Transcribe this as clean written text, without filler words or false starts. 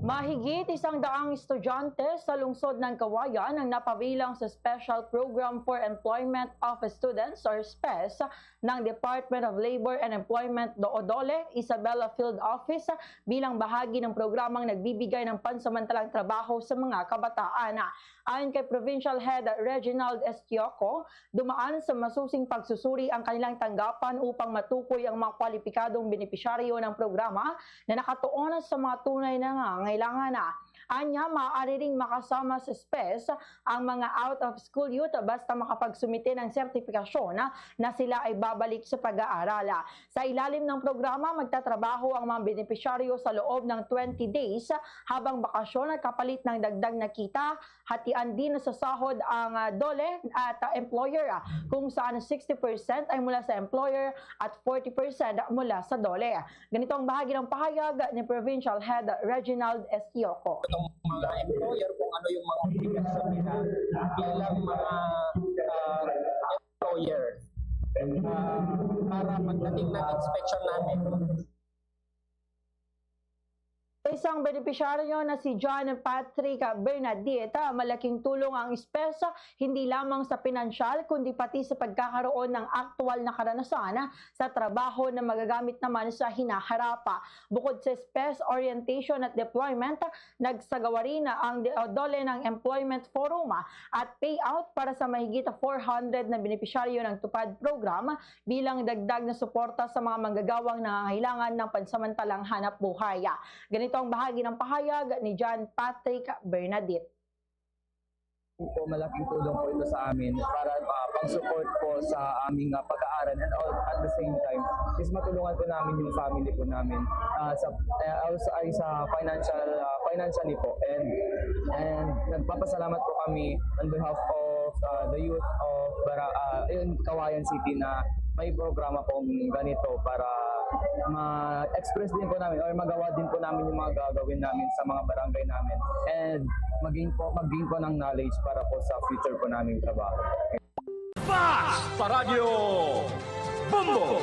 Mahigit 100 estudyante sa lungsod ng Kawayan ang napabilang sa Special Program for Employment of Students or SPES ng Department of Labor and Employment DOLE, Isabela Field Office bilang bahagi ng programang nagbibigay ng pansamantalang trabaho sa mga kabataan. Ayon kay Provincial Head Reginald Estioco, dumaan sa masusing pagsusuri ang kanilang tanggapan upang matukoy ang mga kwalipikadong benepisyaryo ng programa na nakatuon sa mga tunay na nangangailangan na. Anya, maaari ring makasama sa SPES ang mga out-of-school youth basta makapagsumite ng sertifikasyon na sila ay babalik sa pag-aaral. Sa ilalim ng programa, magtatrabaho ang mga benepisyaryo sa loob ng 20 days habang bakasyon at kapalit ng dagdag na kita. Hatian din sa sahod ang DOLE at employer kung saan 60% ay mula sa employer at 40% mula sa DOLE. Ganito ang bahagi ng pahayag ni Provincial Head Reginald Estioco. Mga employer kung ano yung mga obligasyon nila bilang mga employer para pagdating ng inspection namin. Isang benepisyaryo na si John Patrick Bernadette, malaking tulong ang SPES hindi lamang sa pinansyal kundi pati sa pagkakaroon ng aktual na karanasan sa trabaho na magagamit naman sa hinaharap. Bukod sa SPES orientation at deployment, nagsagawa rin ang DOLE ng Employment Forum at payout para sa mahigit 400 na benepisyaryo ng TUPAD program bilang dagdag na suporta sa mga manggagawang nangangailangan ng pansamantalang hanap buhay. Ganito ang bahagi ng pahayag ni John Patrick Bernadette. Malaking tulong po ito sa amin para pang-support po sa aming pag-aaral and at the same time is matulungan po namin yung family po namin sa financially po and nagpapasalamat po kami on behalf of the youth of Kawayan City na may programa po ganito para ma-express din po namin or magawa din po namin yung mga gagawin namin sa mga barangay namin and maging po ng knowledge para po sa future po naming trabaho. Fast sa Radyo Bombo!